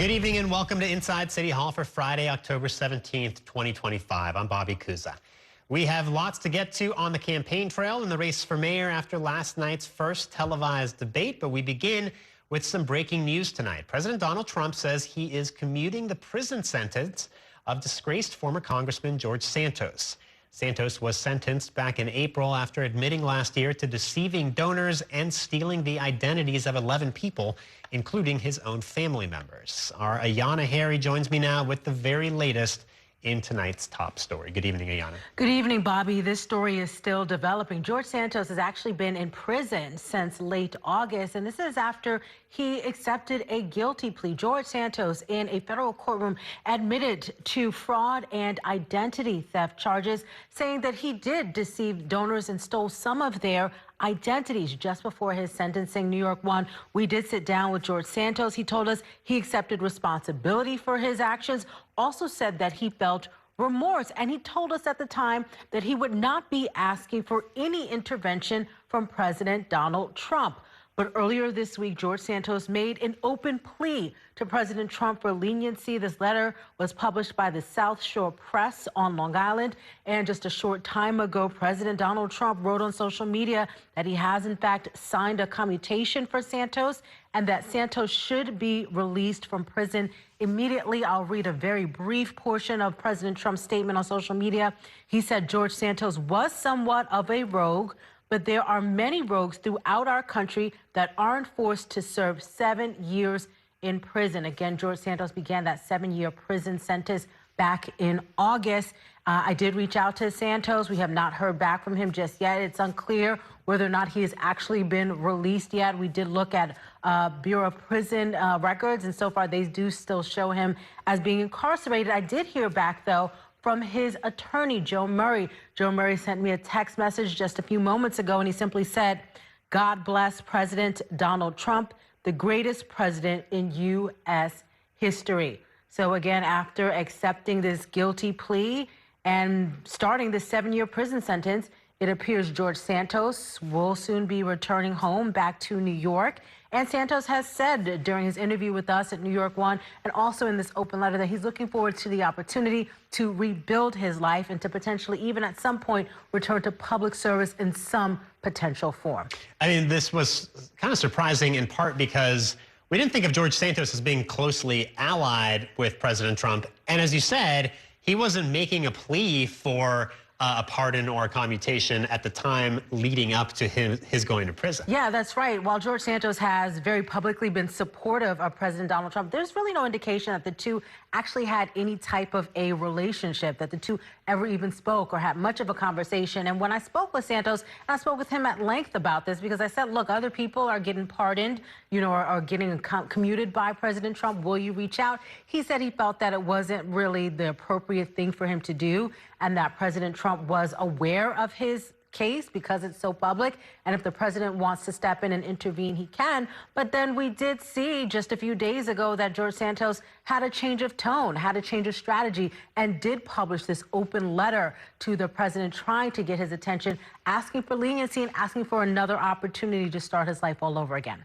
Good evening and welcome to Inside City Hall for Friday, October 17th, 2025. I'm Bobby Kuza. We have lots to get to on the campaign trail in the race for mayor after last night's first televised debate, but we begin with some breaking news tonight. President Donald Trump says he is commuting the prison sentence of disgraced former Congressman George Santos. Santos was sentenced back in April after admitting last year to deceiving donors and stealing the identities of 11 people, including his own family members. Our Ayanna Harry joins me now with the very latest in tonight's top story. Good evening, Ayanna. Good evening, Bobby. This story is still developing. George Santos has actually been in prison since late August, and this is after he accepted a guilty plea. George Santos, in a federal courtroom, admitted to fraud and identity theft charges, saying that he did deceive donors and stole some of their identities. Just before his sentencing, New York One, we did sit down with George Santos. He told us he accepted responsibility for his actions, also said that he felt remorse, and he told us at the time that he would not be asking for any intervention from President Donald Trump. But earlier this week, George Santos made an open plea to President Trump for leniency. This letter was published by the South Shore Press on Long Island. And just a short time ago, President Donald Trump wrote on social media that he has, in fact, signed a commutation for Santos and that Santos should be released from prison immediately. I'll read a very brief portion of President Trump's statement on social media. He said George Santos was somewhat of a rogue, but there are many rogues throughout our country that aren't forced to serve 7 years in prison. Again, George Santos began that 7-year prison sentence back in August. I did reach out to Santos. We have not heard back from him just yet. It's unclear whether or not he has actually been released yet. We did look at Bureau of Prison records, and so far they do still show him as being incarcerated. I did hear back, though, from his attorney, Joe Murray. Joe Murray sent me a text message just a few moments ago, and he simply said, "God bless President Donald Trump, the greatest president in U.S. history." So again, after accepting this guilty plea and starting this 7-year prison sentence, it appears George Santos will soon be returning home back to New York. And Santos has said during his interview with us at New York One and also in this open letter that he's looking forward to the opportunity to rebuild his life and to potentially even at some point return to public service in some potential form. I mean, this was kind of surprising in part because we didn't think of George Santos as being closely allied with President Trump. And as you said, he wasn't making a plea for a pardon or a commutation at the time leading up to his going to prison. Yeah, that's right. While George Santos has very publicly been supportive of President Donald Trump, there's really no indication that the two actually had any type of a relationship, that the two ever even spoke or had much of a conversation. And when I spoke with Santos, I spoke with him at length about this because I said, look, other people are getting pardoned, you know, or getting commuted by President Trump. Will you reach out? He said he felt that it wasn't really the appropriate thing for him to do and that President Trump was aware of his case because it's so public, and if the president wants to step in and intervene, he can. But then we did see just a few days ago that George Santos had a change of tone, had a change of strategy, and did publish this open letter to the president trying to get his attention, asking for leniency and asking for another opportunity to start his life all over again.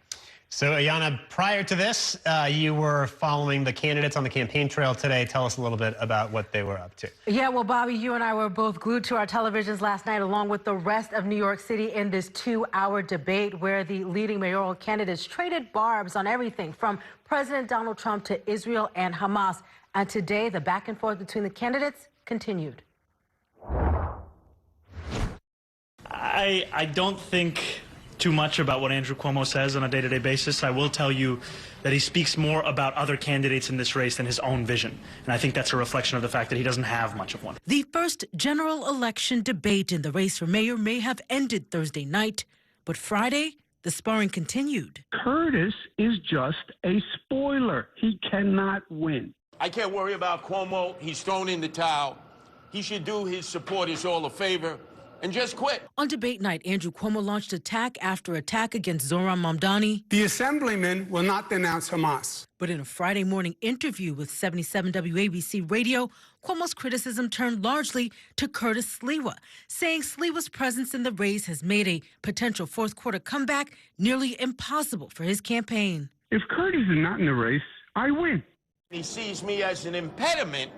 So, Ayanna, prior to this, you were following the candidates on the campaign trail today. Tell us a little bit about what they were up to. Yeah, well, Bobby, you and I were both glued to our televisions last night, along with the rest of New York City, in this 2-hour debate where the leading mayoral candidates traded barbs on everything from President Donald Trump to Israel and Hamas. And today, the back and forth between the candidates continued. I don't think too much about what Andrew Cuomo says on a day-to-day basis. I will tell you that he speaks more about other candidates in this race than his own vision. And I think that's a reflection of the fact that he doesn't have much of one. The first general election debate in the race for mayor may have ended Thursday night, but Friday, the sparring continued. Curtis is just a spoiler. He cannot win. I can't worry about Cuomo. He's thrown in the towel. He should do his supporters all a favor and just quit. On debate night, Andrew Cuomo launched attack after attack against Zohran Mamdani. The assemblyman will not denounce Hamas. But in a Friday morning interview with 77 WABC Radio, Cuomo's criticism turned largely to Curtis Sliwa, saying Sliwa's presence in the race has made a potential fourth-quarter comeback nearly impossible for his campaign. If Curtis is not in the race, I win. He sees me as an impediment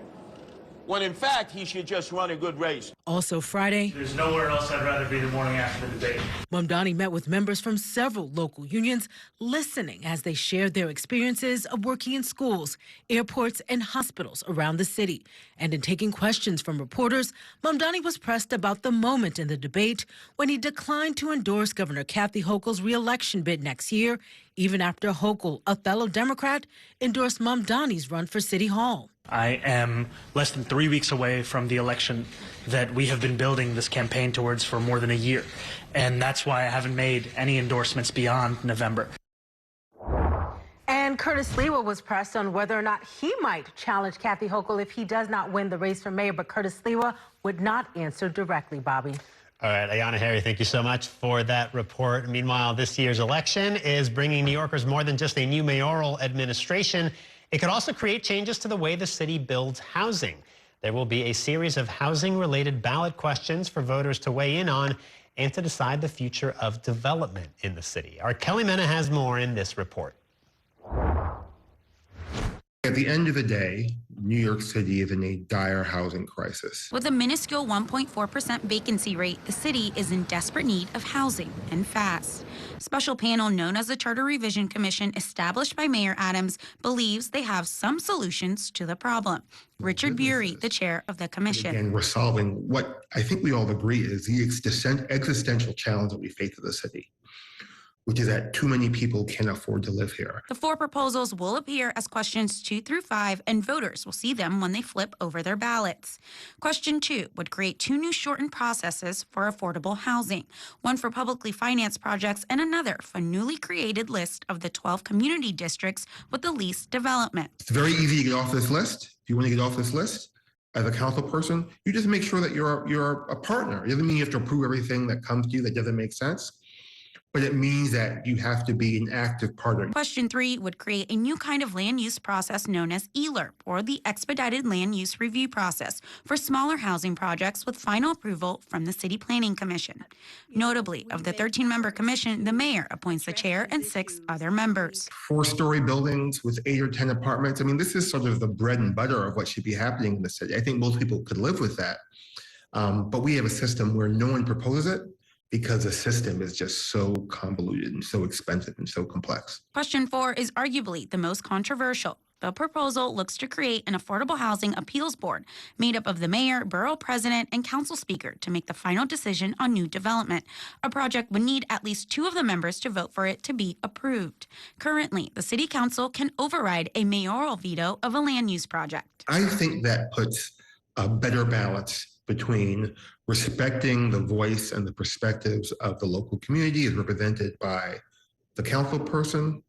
when in fact he should just run a good race. Also Friday, There's nowhere else I'd rather be the morning after the debate. Mamdani met with members from several local unions, listening as they shared their experiences of working in schools, airports, and hospitals around the city. And in taking questions from reporters, Mamdani was pressed about the moment in the debate when he declined to endorse Governor Kathy Hochul's re-election bid next year, even after Hochul, a fellow Democrat, endorsed Mamdani's run for City Hall. I am less than 3 weeks away from the election that we have been building this campaign towards for more than a year. And that's why I haven't made any endorsements beyond November. And Curtis Sliwa was pressed on whether or not he might challenge Kathy Hochul if he does not win the race for mayor, but Curtis Sliwa would not answer directly, Bobby. All right, Ayana Harry, thank you so much for that report. Meanwhile, this year's election is bringing New Yorkers more than just a new mayoral administration. It could also create changes to the way the city builds housing. There will be a series of housing-related ballot questions for voters to weigh in on and to decide the future of development in the city. Our Kelly Mena has more in this report. At the end of the day, New York City is in a dire housing crisis. With a minuscule 1.4% vacancy rate, the city is in desperate need of housing, and fast. A special panel known as the Charter Revision Commission, established by Mayor Adams, believes they have some solutions to the problem. Richard Bury, the chair of the commission. Again, we're solving what I think we all agree is the existential challenge that we face as a city, which is that too many people can't afford to live here. The 4 proposals will appear as questions 2 through 5, and voters will see them when they flip over their ballots. Question 2 would create 2 new shortened processes for affordable housing, one for publicly financed projects and another for a newly created list of the 12 community districts with the least development. It's very easy to get off this list. If you want to get off this list, as a council person, you just make sure that you're a partner. It doesn't mean you have to approve everything that comes to you that doesn't make sense, but it means that you have to be an active partner. Question 3 would create a new kind of land use process known as ELRP, or the Expedited Land Use Review Process, for smaller housing projects with final approval from the City Planning Commission. Notably, of the 13-member commission, the mayor appoints the chair and 6 other members. 4-story buildings with 8 or 10 apartments. I mean, this is sort of the bread and butter of what should be happening in the city. I think most people could live with that. But we have a system where no one proposes it, because the system is just so convoluted and so expensive and so complex. Question 4 is arguably the most controversial. The proposal looks to create an affordable housing appeals board made up of the mayor, borough president, and council speaker to make the final decision on new development. A project would need at least 2 of the members to vote for it to be approved. Currently, the city council can override a mayoral veto of a land use project. I think that puts a better balance between respecting the voice and the perspectives of the local community as represented by the council person,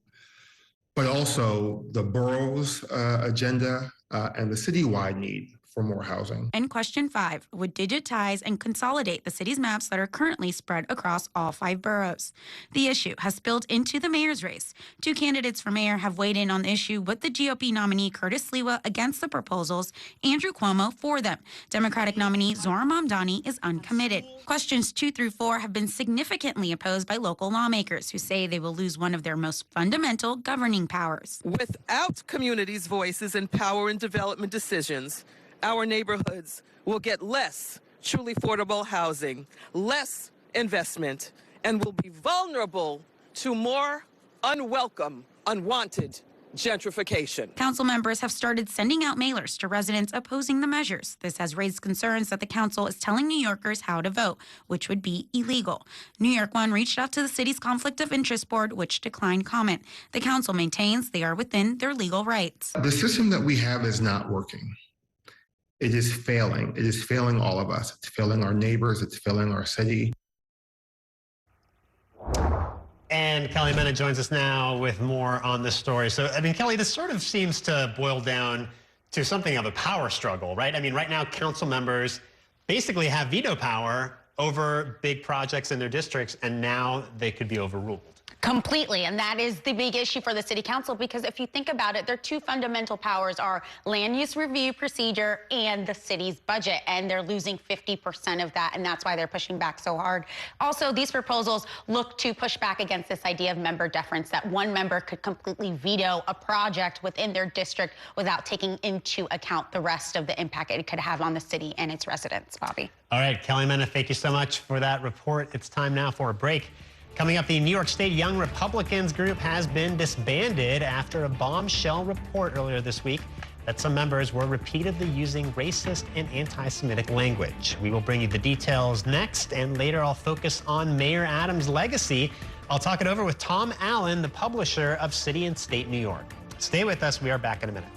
but also the borough's agenda and the citywide need for more housing. And question 5 would digitize and consolidate the city's maps that are currently spread across all 5 boroughs. The issue has spilled into the mayor's race. 2 candidates for mayor have weighed in on the issue, with the GOP nominee Curtis Sliwa against the proposals, Andrew Cuomo for them. Democratic nominee Zohran Mamdani is uncommitted. Questions 2 through 4 have been significantly opposed by local lawmakers who say they will lose one of their most fundamental governing powers. Without communities' voices in power and development decisions, our neighborhoods will get less truly affordable housing, less investment, and will be vulnerable to more unwelcome, unwanted gentrification. Council members have started sending out mailers to residents opposing the measures. This has raised concerns that the council is telling New Yorkers how to vote, which would be illegal. New York One reached out to the city's Conflict of Interest Board, which declined comment. The council maintains they are within their legal rights. The system that we have is not working. It is failing. It is failing all of us. It's failing our neighbors. It's failing our city. And Kelly Mena joins us now with more on this story. So, I mean, Kelly, this sort of seems to boil down to something of a power struggle, right? I mean, right now, council members basically have veto power over big projects in their districts, and now they could be overruled. Completely, and that is the big issue for the city council, because if you think about it, their two fundamental powers are land use review procedure and the city's budget, and they're losing 50% of that, and that's why they're pushing back so hard. Also, these proposals look to push back against this idea of member deference, that one member could completely veto a project within their district without taking into account the rest of the impact it could have on the city and its residents. Bobby. All right, Kelly Mena, thank you so much for that report. It's time now for a break. Coming up, the New York State Young Republicans group has been disbanded after a bombshell report earlier this week that some members were repeatedly using racist and anti-Semitic language. We will bring you the details next, and later I'll focus on Mayor Adams' legacy. I'll talk it over with Tom Allen, the publisher of City and State New York. Stay with us. We are back in a minute.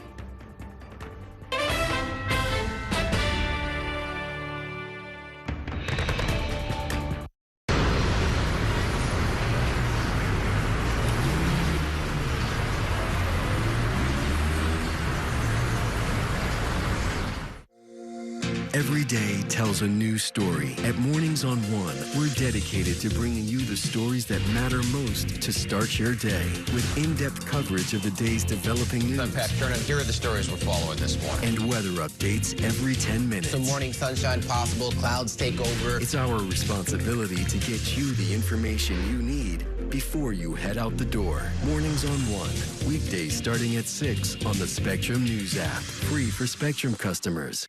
Every day tells a new story. At Mornings on One, we're dedicated to bringing you the stories that matter most to start your day, with in-depth coverage of the day's developing news. I'm Pat Kernan. Here are the stories we're following this morning. And weather updates every 10 minutes. Some morning sunshine possible, clouds take over. It's our responsibility to get you the information you need before you head out the door. Mornings on One, weekdays starting at 6 on the Spectrum News app. Free for Spectrum customers.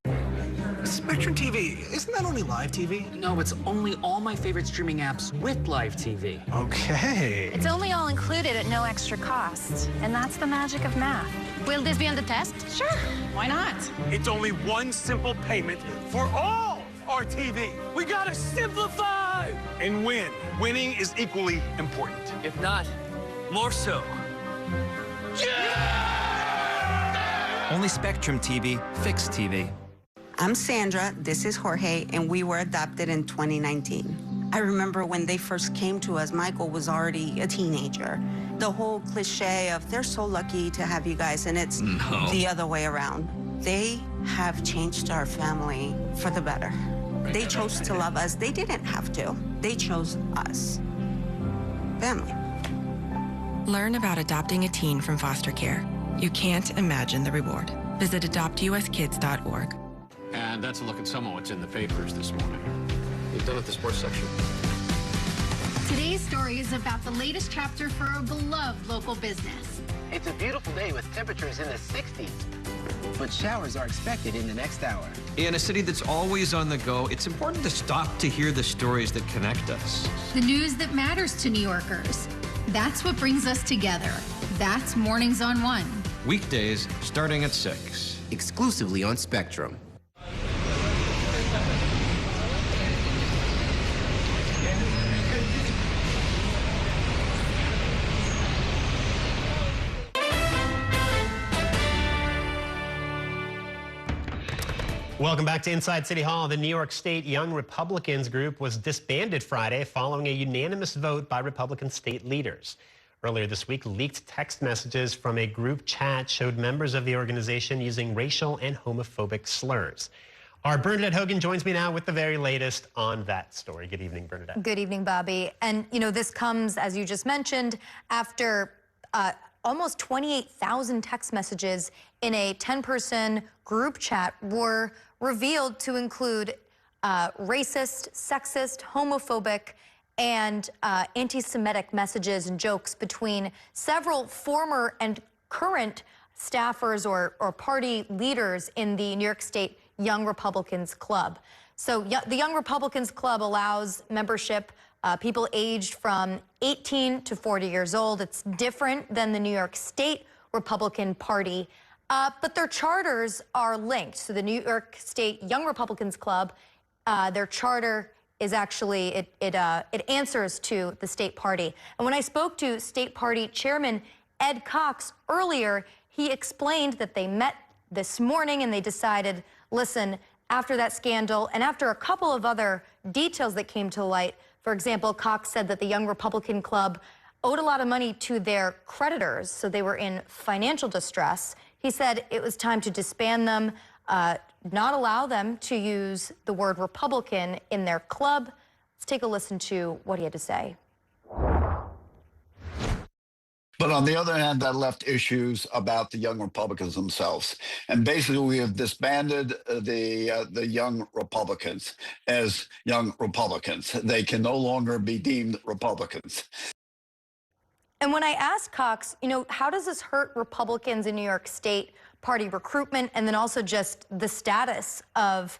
Spectrum TV, isn't that only live TV? No, it's only all my favorite streaming apps with live TV. Okay. It's only all included at no extra cost, and that's the magic of math. Will this be on the test? Sure, why not? It's only one simple payment for all our TV. We gotta simplify and win. Winning is equally important. If not, more so. Yeah! Only Spectrum TV, fixed TV. I'm Sandra, this is Jorge, and we were adopted in 2019. I remember when they first came to us, Michael was already a teenager. The whole cliche of, they're so lucky to have you guys, and it's the other way around. They have changed our family for the better. They chose to love us. They didn't have to. They chose us. Family. Learn about adopting a teen from foster care. You can't imagine the reward. Visit adoptuskids.org. And that's a look at some of what's in the papers this morning. You've done at the sports section. Today's story is about the latest chapter for a beloved local business. It's a beautiful day with temperatures in the 60s, but showers are expected in the next hour. In a city that's always on the go, it's important to stop to hear the stories that connect us. The news that matters to New Yorkers. That's what brings us together. That's Mornings on One. Weekdays starting at 6. Exclusively on Spectrum. Welcome back to Inside City Hall. The New York State Young Republicans group was disbanded Friday following a unanimous vote by Republican state leaders. Earlier this week, leaked text messages from a group chat showed members of the organization using racial and homophobic slurs. Our Bernadette Hogan joins me now with the very latest on that story. Good evening, Bernadette. Good evening, Bobby. And, you know, this comes, as you just mentioned, after almost 28,000 text messages in a 10-person group chat were revealed to include racist, sexist, homophobic, and anti-Semitic messages and jokes between several former and current staffers or party leaders in the New York State Young Republicans Club. So the Young Republicans Club allows membership people aged from 18 to 40 years old. It's different than the New York State Republican Party, but their charters are linked. So the New York State Young Republicans Club, their charter is actually, it answers to the state party. And when I spoke to state party chairman Ed Cox earlier, he explained that they met this morning and they decided, listen, after that scandal and after a couple of other details that came to light, for example, Cox said that the Young Republican Club owed a lot of money to their creditors, so they were in financial distress. He said it was time to disband them, not allow them to use the word Republican in their club. Let's take a listen to what he had to say. But on the other hand, that left issues about the young Republicans themselves. And basically, we have disbanded the young Republicans as young Republicans. They can no longer be deemed Republicans. And when I asked Cox, how does this hurt Republicans in New York State party recruitment, and then also just the status of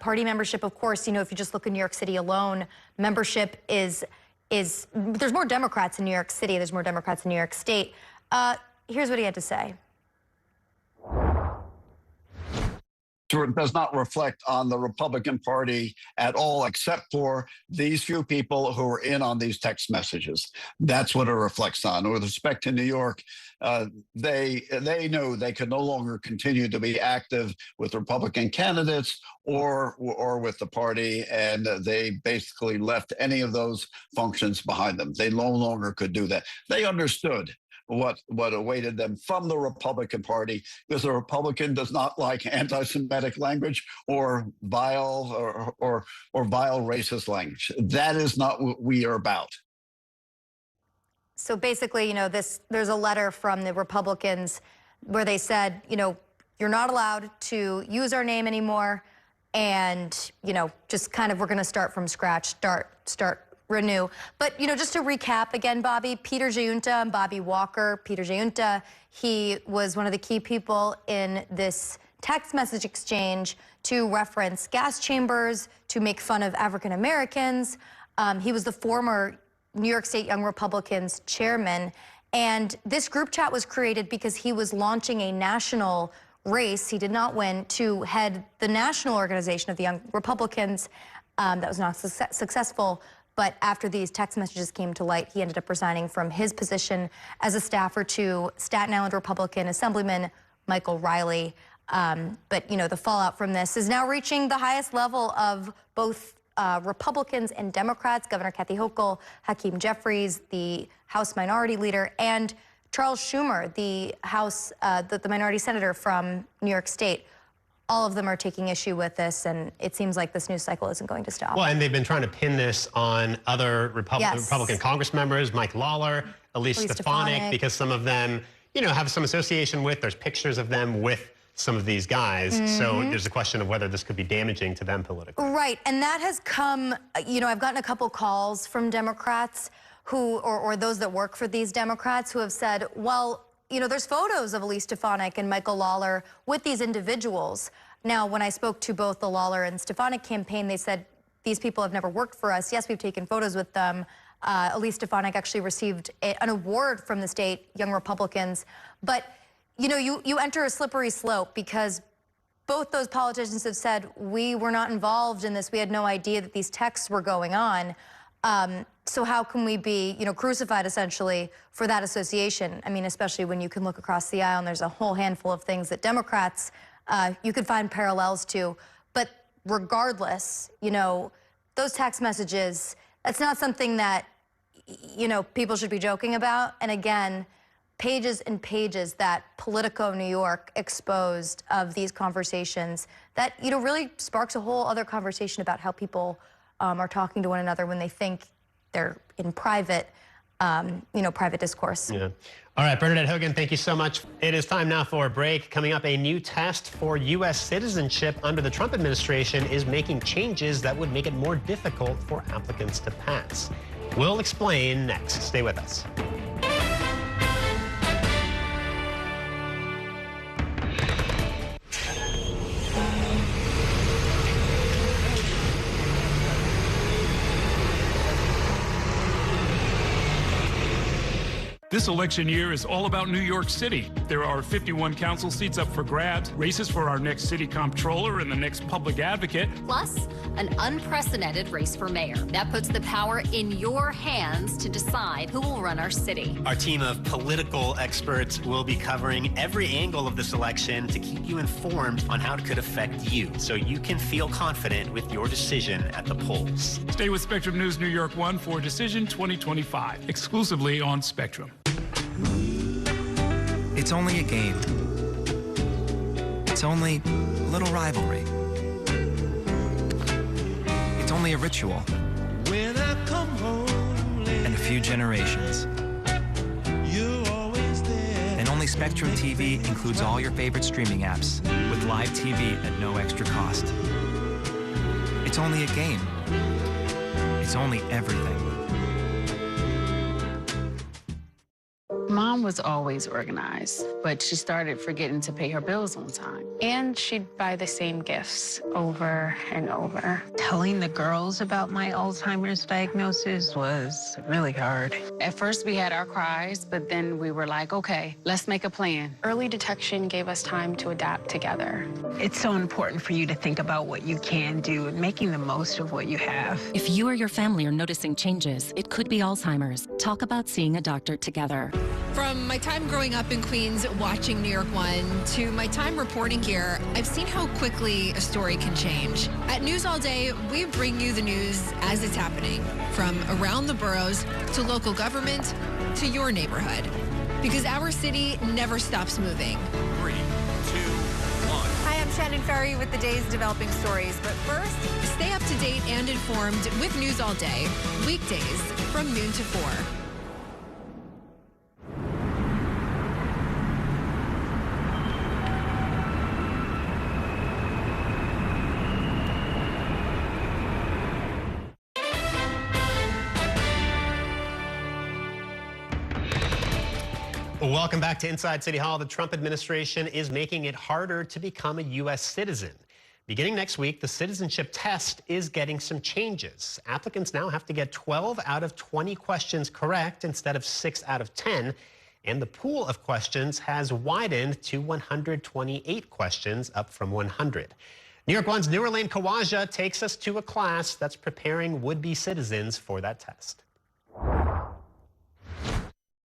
party membership? Of course, if you just look in New York City alone, membership is there's more Democrats in New York City, there's more Democrats in New York State. Here's what he had to say. It does not reflect on the Republican Party at all, except for these few people who are in on these text messages. That's what it reflects on. With respect to New York, they knew they could no longer continue to be active with Republican candidates or with the party, and they basically left any of those functions behind them. They no longer could do that. They understood what awaited them from the Republican Party, because the Republican does not like anti-Semitic language or vile or vile racist language. That is not what we are about. So basically, there's a letter from the Republicans where they said, you're not allowed to use our name anymore, and just kind of we're going to start from scratch, start renew. But, just to recap again, Bobby, Peter Giunta and Bobby Walker. Peter Giunta, he was one of the key people in this text message exchange to reference gas chambers, to make fun of African Americans. He was the former New York State Young Republicans chairman. And this group chat was created because he was launching a national race. He did not win to head the national organization of the Young Republicans. That was not successful. But after these text messages came to light, he ended up resigning from his position as a staffer to Staten Island Republican Assemblyman Michael Riley. But, the fallout from this is now reaching the highest level of both Republicans and Democrats. Governor Kathy Hochul, Hakeem Jeffries, the House Minority Leader, and Charles Schumer, the the minority senator from New York State. All of them are taking issue with this, and it seems like this news cycle isn't going to stop. Well, and they've been trying to pin this on other Republican Congress members, Mike Lawler, Elise Stefanik, because some of them, have some association with, there's pictures of them with some of these guys. So there's a question of whether this could be damaging to them politically. Right, and that has come, I've gotten a couple calls from Democrats who, or those that work for these Democrats who have said, well, there's photos of Elise Stefanik and Michael Lawler with these individuals. Now, when I spoke to both the Lawler and Stefanik campaign, they said, these people have never worked for us. Yes, we've taken photos with them. Elise Stefanik actually received an award from the state Young Republicans. But, you enter a slippery slope, because both those politicians have said, we were not involved in this. We had no idea that these texts were going on. So how can we be, crucified essentially for that association? I mean, especially when you can look across the aisle and there's a whole handful of things that Democrats, you could find parallels to. But regardless, those text messages, that's not something that, people should be joking about. And again, pages and pages that Politico New York exposed of these conversations that, really sparks a whole other conversation about how people are talking to one another when they think they're in private, private discourse. Yeah. All right, Bernadette Hogan, thank you so much. It is time now for a break. Coming up, a new test for U.S. citizenship under the Trump administration is making changes that would make it more difficult for applicants to pass. We'll explain next. Stay with us. This election year is all about New York City. There are 51 council seats up for grabs, races for our next city comptroller and the next public advocate. Plus, an unprecedented race for mayor. That puts the power in your hands to decide who will run our city. Our team of political experts will be covering every angle of this election to keep you informed on how it could affect you, so you can feel confident with your decision at the polls. Stay with Spectrum News New York 1 for Decision 2025, exclusively on Spectrum. It's only a game. It's only a little rivalry. It's only a ritual. When I come home late, and a few generations. You Spectrum TV includes all your favorite streaming apps with live TV at no extra cost. It's only a game. It's only everything. Mom was always organized, but she started forgetting to pay her bills on time. And she'd buy the same gifts over and over. Telling the girls about my Alzheimer's diagnosis was really hard. At first, we had our cries, but then we were like, okay, let's make a plan. Early detection gave us time to adapt together. It's so important for you to think about what you can do and making the most of what you have. If you or your family are noticing changes, it could be Alzheimer's. Talk about seeing a doctor together. From my time growing up in Queens watching New York One to my time reporting here, I've seen how quickly a story can change. At News All Day, we bring you the news as it's happening, from around the boroughs to local government to your neighborhood. Because our city never stops moving. 3, 2, 1. Hi, I'm Shannon Ferry with the day's developing stories. But first, stay up to date and informed with News All Day, weekdays from noon to 4. Welcome back to Inside City Hall. The Trump administration is making it harder to become a U.S. citizen. Beginning next week, the citizenship test is getting some changes. Applicants now have to get 12 out of 20 questions correct instead of 6 out of 10. And the pool of questions has widened to 128 questions, up from 100. New York One's Nouralain Khawaja takes us to a class that's preparing would-be citizens for that test.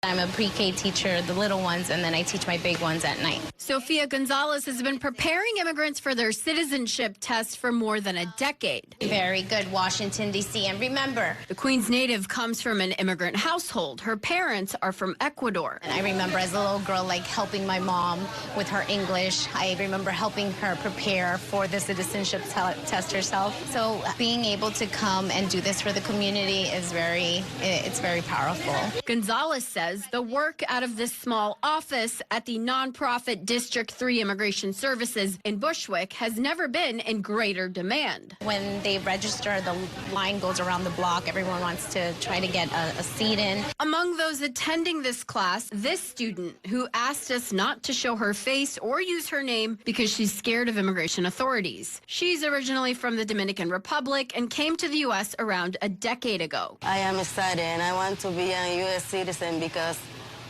I'm a pre-K teacher, the little ones, and then I teach my big ones at night. Sophia Gonzalez has been preparing immigrants for their citizenship test for more than a decade. Very good, Washington, D.C. And remember, the Queens native comes from an immigrant household. Her parents are from Ecuador. And I remember as a little girl, like helping my mom with her English. I remember helping her prepare for the citizenship test herself. So being able to come and do this for the community is it's very powerful. Gonzalez says the work out of this small office at the nonprofit District 3 Immigration Services in Bushwick has never been in greater demand. When they register, the line goes around the block. Everyone wants to try to get a seat in. Among those attending this class, this student who asked us not to show her face or use her name because she's scared of immigration authorities. She's originally from the Dominican Republic and came to the U.S. around a decade ago. I am excited and I want to be a U.S. citizen because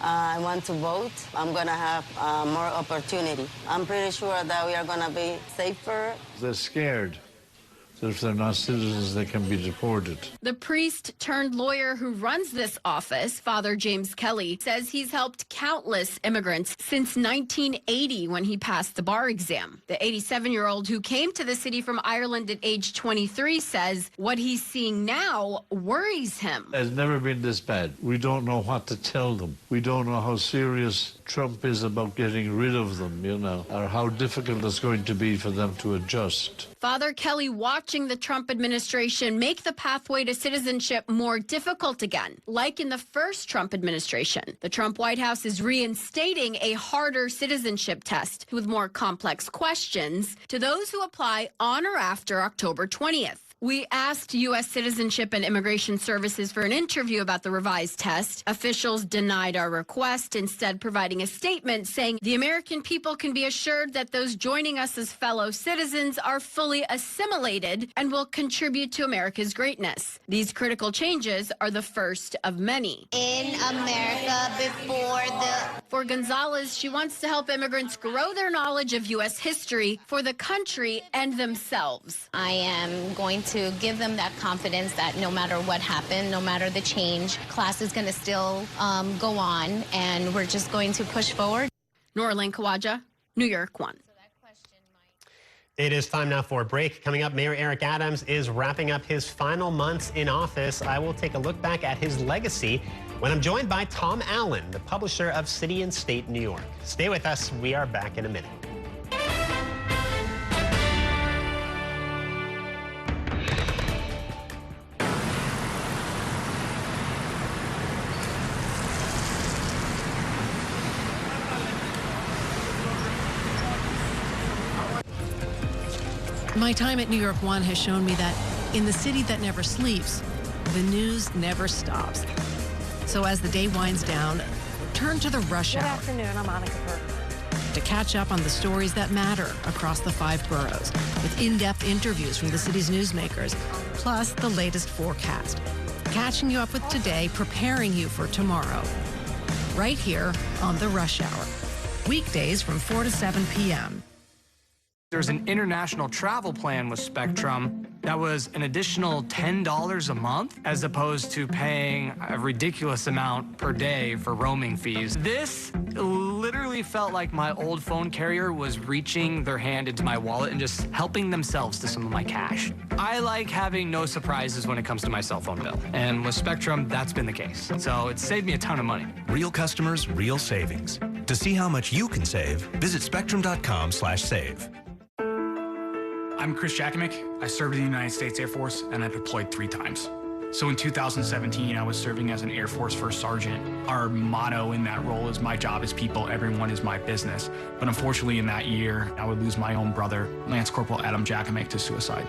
I want to vote. I'm going to have more opportunity. I'm pretty sure that we are going to be safer. They're scared that if they're not citizens, they can be deported. The priest turned lawyer who runs this office, Father James Kelly, says he's helped countless immigrants since 1980 when he passed the bar exam. The 87-year-old who came to the city from Ireland at age 23 says what he's seeing now worries him. It's never been this bad. We don't know what to tell them. We don't know how serious Trump is about getting rid of them, or how difficult it's going to be for them to adjust. Father Kelly watching the Trump administration make the pathway to citizenship more difficult again. Like in the first Trump administration, the Trump White House is reinstating a harder citizenship test with more complex questions to those who apply on or after October 20th. We asked U.S. Citizenship and Immigration Services for an interview about the revised test. Officials denied our request, instead providing a statement saying the American people can be assured that those joining us as fellow citizens are fully assimilated and will contribute to America's greatness. These critical changes are the first of many. In America For Gonzalez, she wants to help immigrants grow their knowledge of U.S. history for the country and themselves. I am going to give them that confidence that no matter what happened, no matter the change, class is going to still go on, and we're just going to push forward. Nouralain Khawaja, New York One. It is time now for a break. Coming up, Mayor Eric Adams is wrapping up his final months in office. I will take a look back at his legacy when I'm joined by Tom Allen, the publisher of City and State New York. Stay with us. We are back in a minute. My time at New York One has shown me that in the city that never sleeps, the news never stops. So as the day winds down, turn to the rush hour. Good afternoon, I'm Monica Burke. To catch up on the stories that matter across the 5 boroughs, with in-depth interviews from the city's newsmakers, plus the latest forecast. Catching you up with today, preparing you for tomorrow. Right here on the Rush Hour. Weekdays from 4 to 7 p.m. There's an international travel plan with Spectrum that was an additional $10 a month, as opposed to paying a ridiculous amount per day for roaming fees. This literally felt like my old phone carrier was reaching their hand into my wallet and just helping themselves to some of my cash. I like having no surprises when it comes to my cell phone bill. And with Spectrum, that's been the case. So it saved me a ton of money. Real customers, real savings. To see how much you can save, visit spectrum.com/save. I'm Chris Jakovic. I served in the United States Air Force, and I deployed 3 times. So in 2017, I was serving as an Air Force First Sergeant. Our motto in that role is, my job is people, everyone is my business. But unfortunately in that year, I would lose my own brother, Lance Corporal Adam Jakovic, to suicide.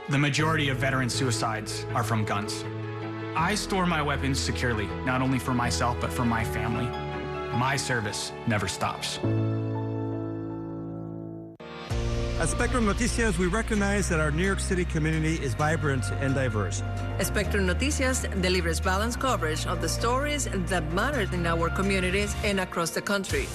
The majority of veteran suicides are from guns. I store my weapons securely, not only for myself, but for my family. My service never stops. At Spectrum Noticias, we recognize that our New York City community is vibrant and diverse. Spectrum Noticias delivers balanced coverage of the stories that matter in our communities and across the country.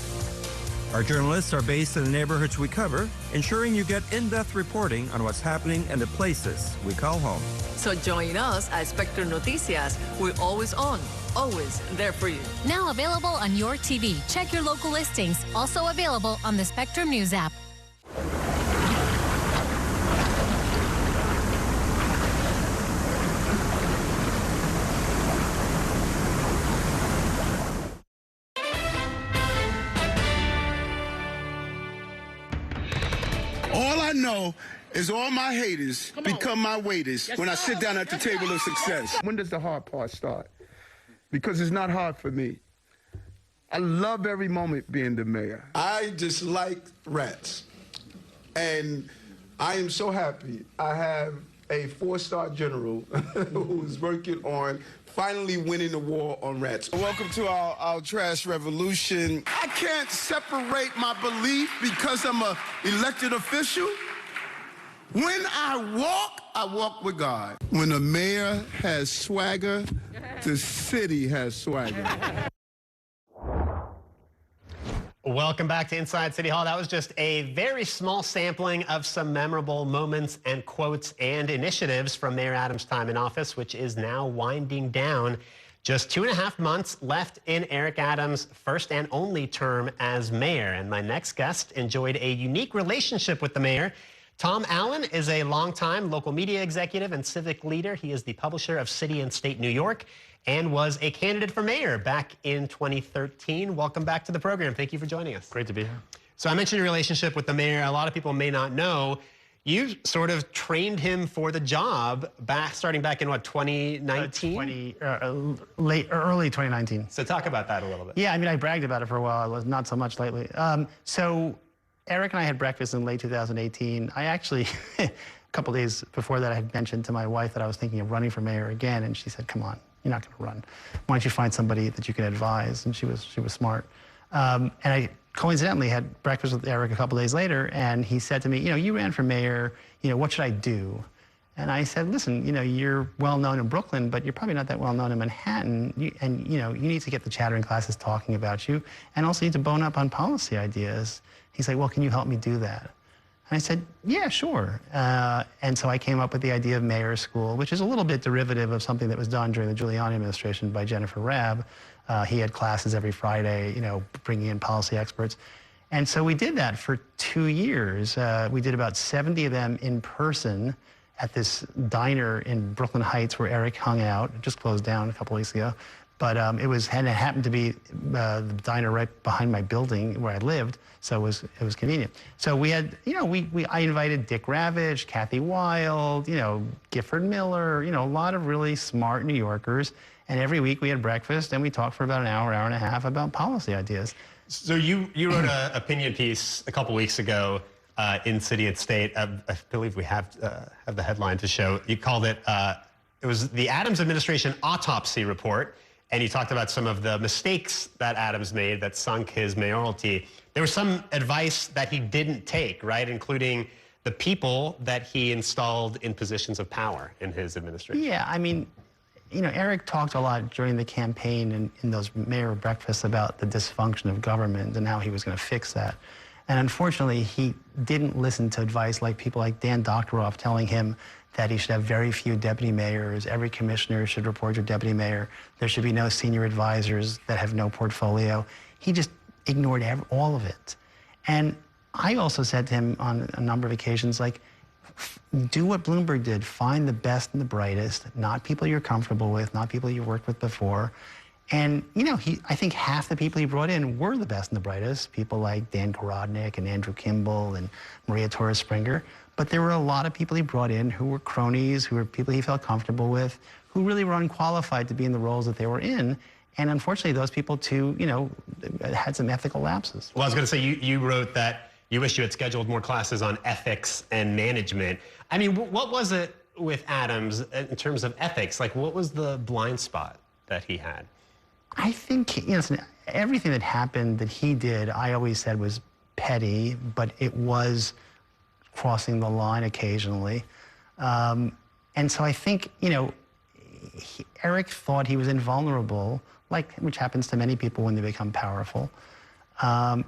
Our journalists are based in the neighborhoods we cover, ensuring you get in-depth reporting on what's happening in the places we call home. So join us at Spectrum Noticias. We're always on, always there for you. Now available on your TV. Check your local listings. Also available on the Spectrum News app. All I know is all my haters become my waiters when I sit down at the table of success. When does the hard part start? Because it's not hard for me. I love every moment being the mayor. I just like rats. And I am so happy I have a 4-star general who's working on finally winning the war on rats. Welcome to our trash revolution. I can't separate my belief because I'm an elected official. When I walk with God. When the mayor has swagger, the city has swagger. Welcome back to Inside City Hall. That was just a very small sampling of some memorable moments and quotes and initiatives from Mayor Adams' time in office, which is now winding down. Just 2.5 months left in Eric Adams' first and only term as mayor. And my next guest enjoyed a unique relationship with the mayor. Tom Allen is a longtime local media executive and civic leader. He is the publisher of City and State New York and was a candidate for mayor back in 2013. Welcome back to the program. Thank you for joining us. Great to be here. So I mentioned your relationship with the mayor. A lot of people may not know. You sort of trained him for the job starting back in what, 2019? Early 2019. So talk about that a little bit. Yeah, I mean, I bragged about it for a while. I was not so much lately. So Eric and I had breakfast in late 2018. I actually, a couple days before that, I had mentioned to my wife that I was thinking of running for mayor again, and she said, "Come on, you're not going to run. Why don't you find somebody that you can advise?" And she was smart. And I coincidentally had breakfast with Eric a couple days later, and he said to me, "You ran for mayor. What should I do?" And I said, "Listen, you're well known in Brooklyn, but you're probably not that well known in Manhattan. You need to get the chattering classes talking about you, and also you need to bone up on policy ideas." He's like, "Well, can you help me do that?" And I said, "Yeah, sure." And so I came up with the idea of mayor's school, which is a little bit derivative of something that was done during the Giuliani administration by Jennifer Rabb. He had classes every Friday, bringing in policy experts. And so we did that for 2 years. We did about 70 of them in person at this diner in Brooklyn Heights where Eric hung out. It just closed down a couple weeks ago. But it happened to be the diner right behind my building where I lived, so it was convenient. So we had, I invited Dick Ravitch, Kathy Wild, Gifford Miller, a lot of really smart New Yorkers. And every week we had breakfast and we talked for about an hour, hour and a half about policy ideas. So you wrote an opinion piece a couple weeks ago in City and State. I believe we have the headline to show. You called it, it was the Adams administration autopsy report, and you talked about some of the mistakes that Adams made that sunk his mayoralty. There was some advice that he didn't take, right, including the people that he installed in positions of power in his administration. Yeah, I mean, you know, Eric talked a lot during the campaign and in those mayor breakfasts about the dysfunction of government and how he was going to fix that. And unfortunately, he didn't listen to advice like people like Dan Doctoroff telling him that he should have very few deputy mayors, every commissioner should report to deputy mayor, there should be no senior advisors that have no portfolio. He just ignored all of it. And I also said to him on a number of occasions, like, do what Bloomberg did. Find the best and the brightest, not people you're comfortable with, not people you worked with before. And, you know, I think half the people he brought in were the best and the brightest, people like Dan Korodnik and Andrew Kimball and Maria Torres Springer. But there were a lot of people he brought in who were cronies, who were people he felt comfortable with, who really were unqualified to be in the roles that they were in. And unfortunately, those people, too, you know, had some ethical lapses. Well, I was going to say, you wrote that you wish you had scheduled more classes on ethics and management. I mean, what was it with Adams in terms of ethics? Like, what was the blind spot that he had? I think, you know, everything that happened that he did, I always said was petty, but it was crossing the line occasionally. And so I think, you know, Eric thought he was invulnerable, which happens to many people when they become powerful. I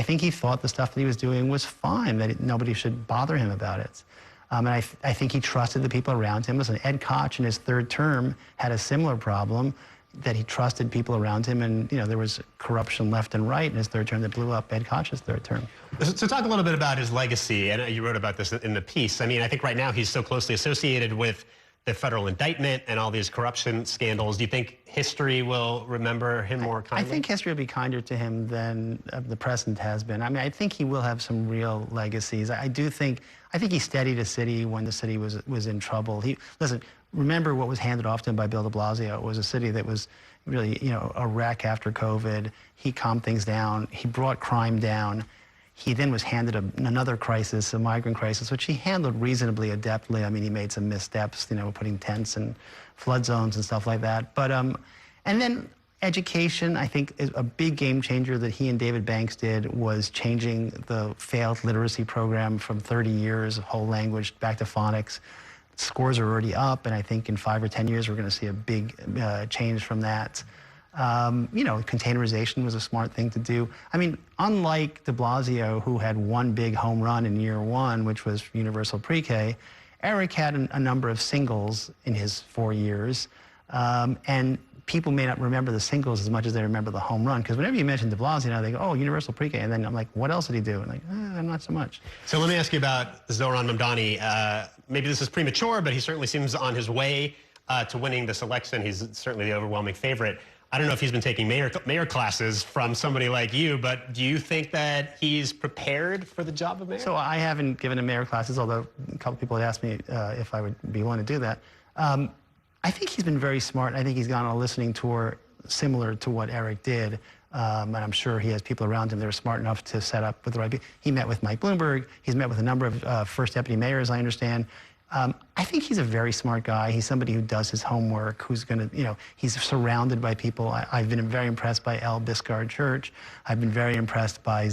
think he thought the stuff that he was doing was fine, that nobody should bother him about it. And I think he trusted the people around him. Listen, Ed Koch in his third term had a similar problem, that he trusted people around him, and, you know, there was corruption left and right in his third term that blew up Ed Koch's third term. So talk a little bit about his legacy, and you wrote about this in the piece. I mean, I think right now he's so closely associated with the federal indictment and all these corruption scandals. Do you think history will remember him more kindly? I think history will be kinder to him than the present has been. I mean, I think he will have some real legacies. I think he steadied a city when the city was in trouble. Listen, remember what was handed off to him by Bill de Blasio. It was a city that was really, you know, a wreck after COVID. He calmed things down. He brought crime down. He then was handed another crisis, a migrant crisis, which he handled reasonably adeptly. I mean, he made some missteps, you know, putting tents in flood zones and stuff like that. But, and then education, I think, is a big game changer that he and David Banks did, was changing the failed literacy program from 30 years of whole language back to phonics. Scores are already up, and I think in 5 or 10 years, we're going to see a big change from that. You know, containerization was a smart thing to do. I mean, unlike de Blasio, who had one big home run in year one, which was universal pre-K, Eric had a number of singles in his 4 years. And people may not remember the singles as much as they remember the home run, because whenever you mention de Blasio, they go, oh, universal pre-K. And then I'm like, what else did he do? And like, not so much. So let me ask you about Zohran Mamdani. Maybe this is premature, but he certainly seems on his way to winning this election. He's certainly the overwhelming favorite. I don't know if he's been taking mayor classes from somebody like you, but do you think that he's prepared for the job of mayor? So I haven't given him mayor classes, although a couple people had asked me if I would be willing to do that. I think he's been very smart, and I think he's gone on a listening tour similar to what Eric did. And I'm sure he has people around him that are smart enough to set up with the right people. He met with Mike Bloomberg. He's met with a number of first deputy mayors, I understand. I think he's a very smart guy. He's somebody who does his homework, who's going to, you know, he's surrounded by people. I've been very impressed by L. Biscard Church. I've been very impressed by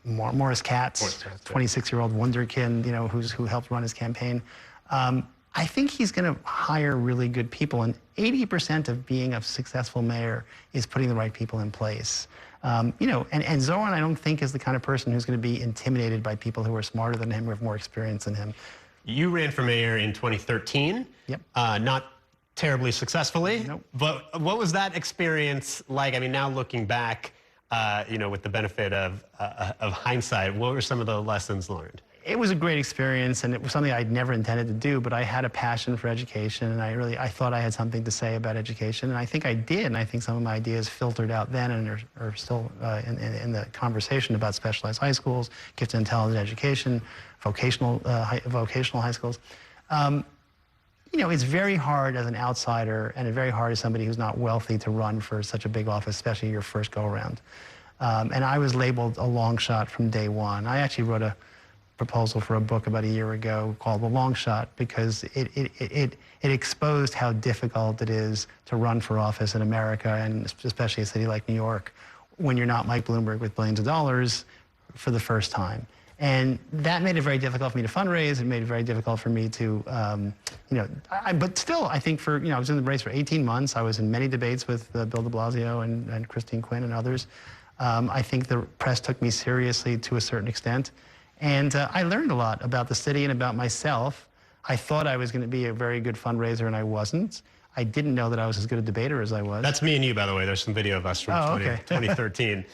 Morris Katz, 26-year-old wunderkind, you know, who helped run his campaign. I think he's going to hire really good people, and 80% of being a successful mayor is putting the right people in place. You know, and Zohran, I don't think, is the kind of person who's going to be intimidated by people who are smarter than him or have more experience than him. You ran for mayor in 2013. Yep. Not terribly successfully. Nope. But what was that experience like? I mean, now looking back, you know, with the benefit of hindsight, what were some of the lessons learned? It was a great experience, and it was something I'd never intended to do, but I had a passion for education, and I thought I had something to say about education, and I think I did, and I think some of my ideas filtered out then and are still in the conversation about specialized high schools, gifted intelligent education, vocational high schools. You know, it's very hard as an outsider, and it's very hard as somebody who's not wealthy to run for such a big office, especially your first go-around. And I was labeled a long shot from day one. I actually wrote a proposal for a book about a year ago called The Long Shot because it exposed how difficult it is to run for office in America, and especially a city like New York, when you're not Mike Bloomberg with billions of dollars for the first time. And that made it very difficult for me to fundraise. It made it very difficult for me to, but still, I think I was in the race for 18 months. I was in many debates with Bill de Blasio and Christine Quinn and others. I think the press took me seriously to a certain extent. And I learned a lot about the city and about myself. I thought I was going to be a very good fundraiser, and I wasn't. I didn't know that I was as good a debater as I was. That's me and you, by the way. There's some video of us from 2013.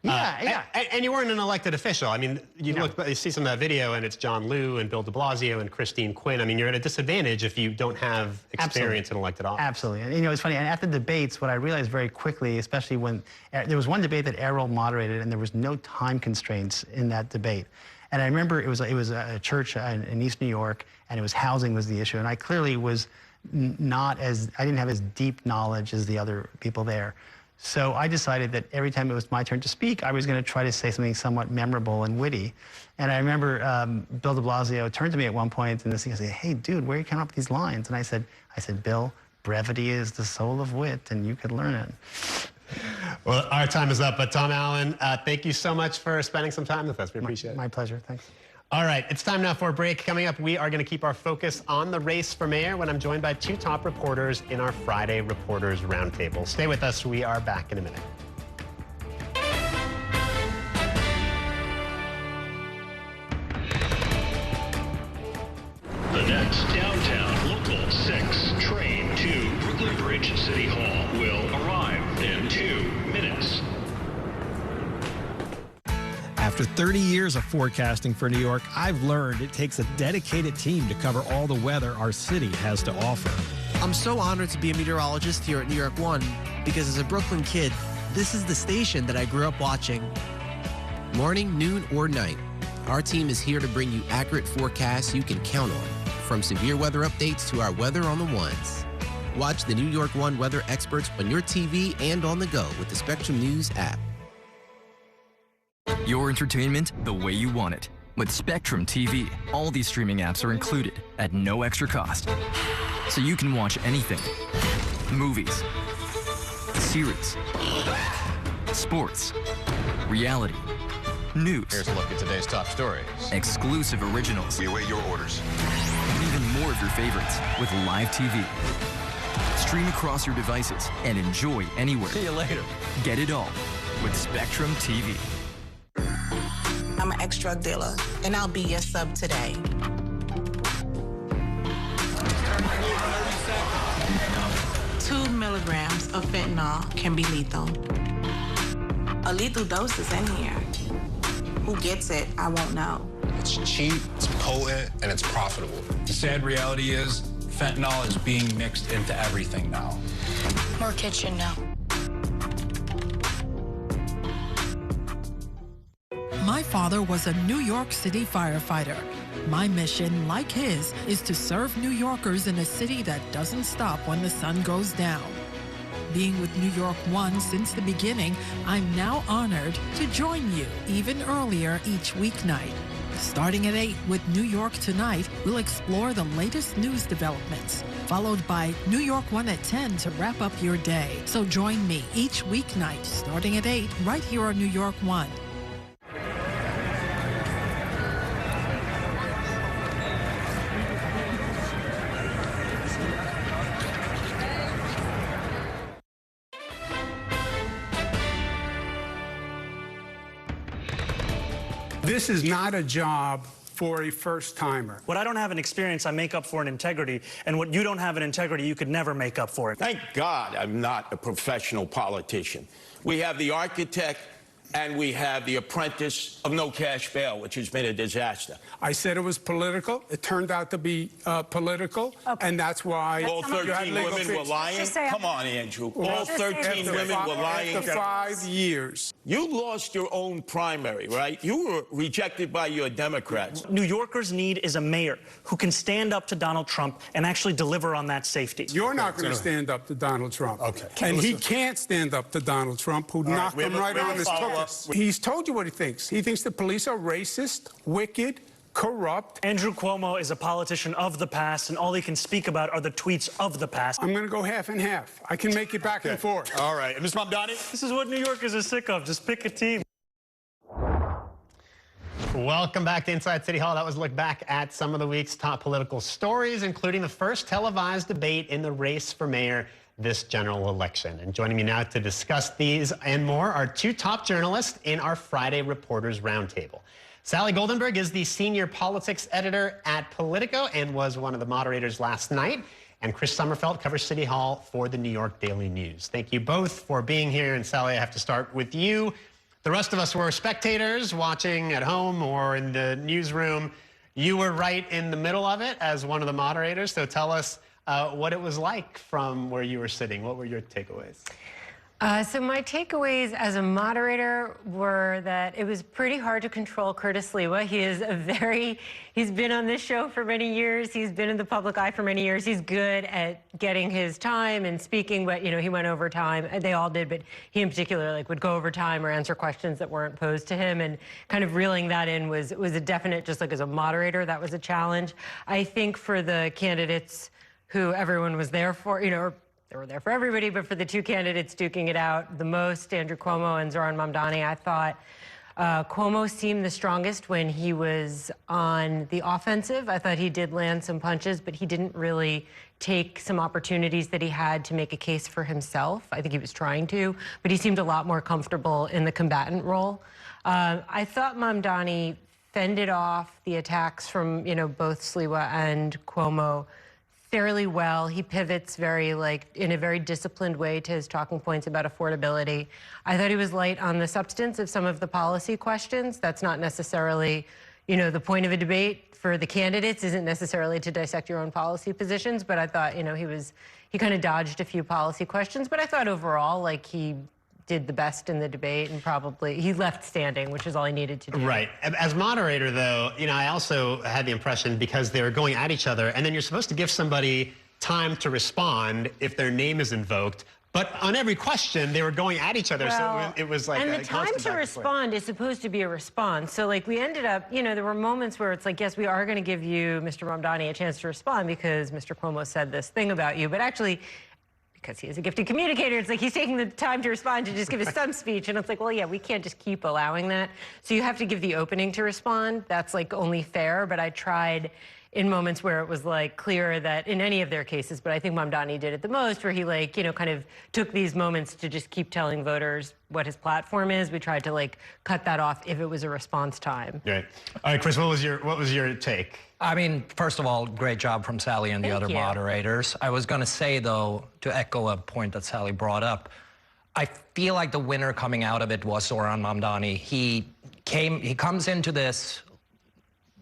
Yeah. And you weren't an elected official. I mean, you see some of that video, and it's John Liu and Bill de Blasio and Christine Quinn. I mean, you're at a disadvantage if you don't have experience in elected office. Absolutely. And, it's funny. And at the debates, what I realized very quickly, especially when there was one debate that Errol moderated, and there was no time constraints in that debate. And I remember it was a church in East New York, and it was housing was the issue. And I clearly was I didn't have as deep knowledge as the other people there. So I decided that every time it was my turn to speak, I was going to try to say something somewhat memorable and witty. And I remember Bill de Blasio turned to me at one point and said, "Hey, dude, where are you coming up with these lines?" And I said, "Bill, brevity is the soul of wit, and you could learn it." Well, our time is up, but Tom Allen, thank you so much for spending some time with us. We appreciate it. My pleasure. Thanks. All right, it's time now for a break. Coming up, we are going to keep our focus on the race for mayor when I'm joined by two top reporters in our Friday Reporters Roundtable. Stay with us. We are back in a minute. The next downtown Local 6 train to Brooklyn Bridge City Hall will arrive in 2 minutes. After 30 years of forecasting for New York, I've learned it takes a dedicated team to cover all the weather our city has to offer. I'm so honored to be a meteorologist here at New York One because as a Brooklyn kid, this is the station that I grew up watching. Morning, noon, or night, our team is here to bring you accurate forecasts you can count on, from severe weather updates to our weather on the ones. Watch the New York One weather experts on your TV and on the go with the Spectrum News app. Your entertainment the way you want it. With Spectrum TV, all these streaming apps are included at no extra cost. So you can watch anything. Movies, series, sports, reality, news. Here's a look at today's top stories. Exclusive originals. We await your orders. And even more of your favorites with live TV. Stream across your devices and enjoy anywhere. See you later. Get it all with Spectrum TV. I'm an ex-drug dealer, and I'll be your sub today. 2 milligrams of fentanyl can be lethal. A lethal dose is in here. Who gets it, I won't know. It's cheap, it's potent, and it's profitable. The sad reality is fentanyl is being mixed into everything now. More kids should know. My father was a New York City firefighter. My mission, like his, is to serve New Yorkers in a city that doesn't stop when the sun goes down. Being with New York One since the beginning, I'm now honored to join you even earlier each weeknight. Starting at 8 with New York Tonight, we'll explore the latest news developments, followed by New York One at 10 to wrap up your day. So join me each weeknight starting at 8 right here on New York One. This is not a job for a first-timer. What I don't have in experience, I make up for in integrity, and what you don't have in integrity, you could never make up for it. Thank God I'm not a professional politician. We have the architect and we have the apprentice of no cash bail, which has been a disaster. I said it was political. It turned out to be political, and that's why... All 13 women were lying? Come on, Andrew. All 13 women were lying? After 5 years. You lost your own primary, right? You were rejected by your Democrats. New Yorkers need is a mayor who can stand up to Donald Trump and actually deliver on that safety. You're not going to stand up to Donald Trump. Okay. And he can't stand up to Donald Trump, who knocked him right on his token. this. He's told you what he thinks. He thinks the police are racist, wicked, corrupt. Andrew Cuomo is a politician of the past, and all he can speak about are the tweets of the past. I'm going to go half and half. I can make it back and forth. All right. And Mr. Mamdani? This is what New Yorkers are sick of. Just pick a team. Welcome back to Inside City Hall. That was a look back at some of the week's top political stories, including the first televised debate in the race for mayor this general election. And joining me now to discuss these and more are two top journalists in our Friday Reporters Roundtable. Sally Goldenberg is the senior politics editor at Politico and was one of the moderators last night. And Chris Sommerfeld covers City Hall for the New York Daily News. Thank you both for being here. And Sally, I have to start with you. The rest of us were spectators watching at home or in the newsroom. You were right in the middle of it as one of the moderators. So tell us what it was like from where you were sitting. What were your takeaways? So my takeaways as a moderator were that it was pretty hard to control Curtis Sliwa. He's been on this show for many years. He's been in the public eye for many years. He's good at getting his time and speaking, but, you know, he went over time. They all did, but he in particular, would go over time or answer questions that weren't posed to him. And kind of reeling that in was a definite, just as a moderator, that was a challenge. I think for the candidates who everyone was there for, they were there for everybody, but for the two candidates duking it out the most, Andrew Cuomo and Zohran Mamdani, I thought Cuomo seemed the strongest when he was on the offensive. I thought he did land some punches, but he didn't really take some opportunities that he had to make a case for himself. I think he was trying to, but he seemed a lot more comfortable in the combatant role. I thought Mamdani fended off the attacks from, both Sliwa and Cuomo fairly well. He pivots in a very disciplined way to his talking points about affordability. I thought he was light on the substance of some of the policy questions. That's not necessarily, the point of a debate for the candidates isn't necessarily to dissect your own policy positions, but I thought, he kind of dodged a few policy questions, but I thought overall, he did the best in the debate and probably he left standing, which is all he needed to do. Right. As moderator, though, I also had the impression because they were going at each other, and then you're supposed to give somebody time to respond if their name is invoked. But on every question, they were going at each other, so it was like and the time to respond is supposed to be a response. So, we ended up, there were moments where it's yes, we are going to give you, Mr. Mamdani, a chance to respond because Mr. Cuomo said this thing about you, but actually, because he is a gifted communicator, it's he's taking the time to respond to just give us some speech. And it's well, yeah, we can't just keep allowing that. So you have to give the opening to respond. That's only fair. But I tried in moments where it was clear that in any of their cases, but I think Mamdani did it the most, where he kind of took these moments to just keep telling voters what his platform is. We tried to cut that off if it was a response time. Right. All right, Chris, what was your take? I mean, first of all, great job from Sally and the other moderators. I was going to say, though, to echo a point that Sally brought up, I feel like the winner coming out of it was Zohran Mamdani. He comes into this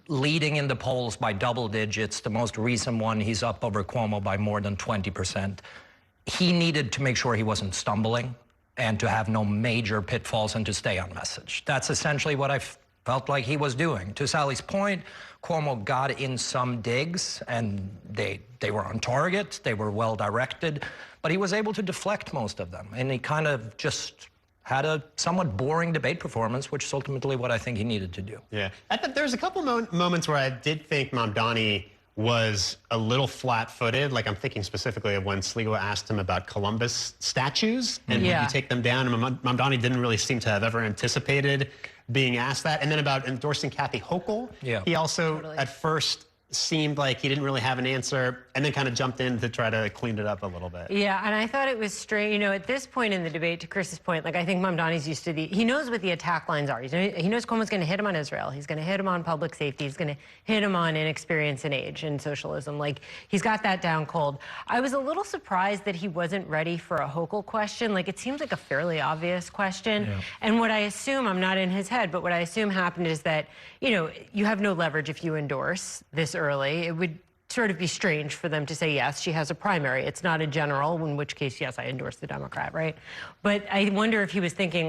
leading in the polls by double digits. The most recent one, he's up over Cuomo by more than 20%. He needed to make sure he wasn't stumbling and to have no major pitfalls and to stay on message. That's essentially what I felt like he was doing. To Sally's point, Cuomo got in some digs, and they were on target, they were well directed, but he was able to deflect most of them, and he kind of just had a somewhat boring debate performance, which is ultimately what I think he needed to do. Yeah, I thought there was a couple moments where I did think Mamdani was a little flat-footed. I'm thinking specifically of when Sliwa asked him about Columbus statues, and would you take them down? And Mamdani didn't really seem to have ever anticipated being asked that. And then about endorsing Kathy Hochul, he also at first seemed like he didn't really have an answer, and then kind of jumped in to try to clean it up a little bit. Yeah, and I thought it was strange. At this point in the debate, to Chris's point, I think Mamdani's used to he knows what the attack lines are. He knows Cuomo's going to hit him on Israel. He's going to hit him on public safety. He's going to hit him on inexperience and age and socialism. He's got that down cold. I was a little surprised that he wasn't ready for a Hochul question. It seems like a fairly obvious question. Yeah. And what I assume, I'm not in his head, but what I assume happened is that, you have no leverage if you endorse this early. It would sort of be strange for them to say, yes, she has a primary. It's not a general, in which case, yes, I endorse the Democrat, right? But I wonder if he was thinking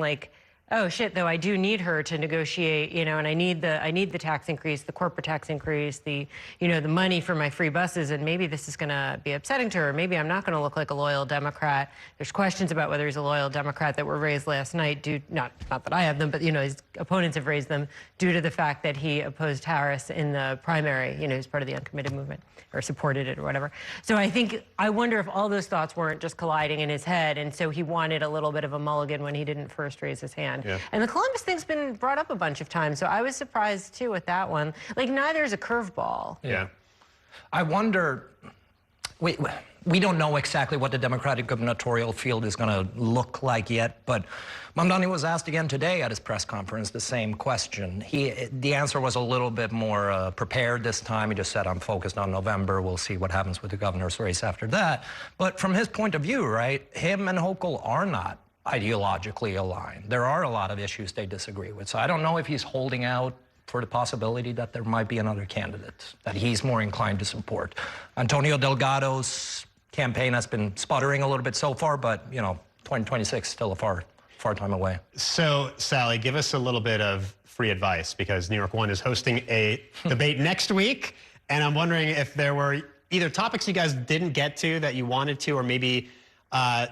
oh shit, though I do need her to negotiate, you know, and I need the tax increase, the corporate tax increase, the, you know, the money for my free buses, and maybe this is going to be upsetting to her. Maybe I'm not going to look like a loyal Democrat. There's questions about whether he's a loyal Democrat that were raised last night due, not that I have them, but, you know, his opponents have raised them due to the fact that he opposed Harris in the primary, you know, he's part of the uncommitted movement, or supported it or whatever. So I wonder if all those thoughts weren't just colliding in his head, and so he wanted a little bit of a mulligan when he didn't first raise his hand. Yeah. And the Columbus thing's been brought up a bunch of times, so I was surprised too with that one. Like, neither's a curveball. Yeah. I wonder, we don't know exactly what the Democratic gubernatorial field is going to look like yet, but Mamdani was asked again today at his press conference the same question. The answer was a little bit more prepared this time. He just said, I'm focused on November. We'll see what happens with the governor's race after that. But from his point of view, right, him and Hochul are not ideologically aligned. There are a lot of issues they disagree with. So I don't know if he's holding out for the possibility that there might be another candidate that he's more inclined to support. Antonio Delgado's campaign has been sputtering a little bit so far, but, you know, 2026 still a far time away. So, Sally, give us a little bit of free advice, because New York One is hosting a debate next week, and I'm wondering if there were either topics you guys didn't get to that you wanted to, or maybe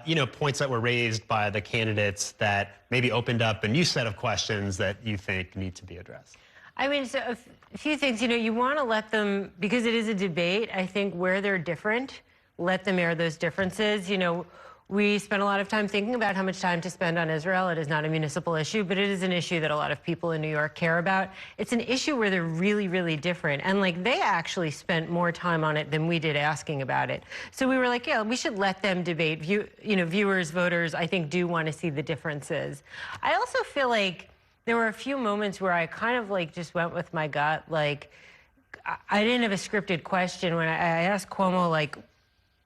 you know, points that were raised by the candidates that maybe opened up a new set of questions that you think need to be addressed. I mean, so a few things, you know, you want to let them, because it is a debate, I think where they're different, let them air those differences. You know, we spent a lot of time thinking about how much time to spend on Israel. It is not a municipal issue, but it is an issue that a lot of people in New York care about. It's an issue where they're really, really different. And, like, they actually spent more time on it than we did asking about it. So we were like, yeah, we should let them debate. You know, viewers, voters, I think, do want to see the differences. I also feel like there were a few moments where I kind of, like, just went with my gut. Like, I didn't have a scripted question when I asked Cuomo, like,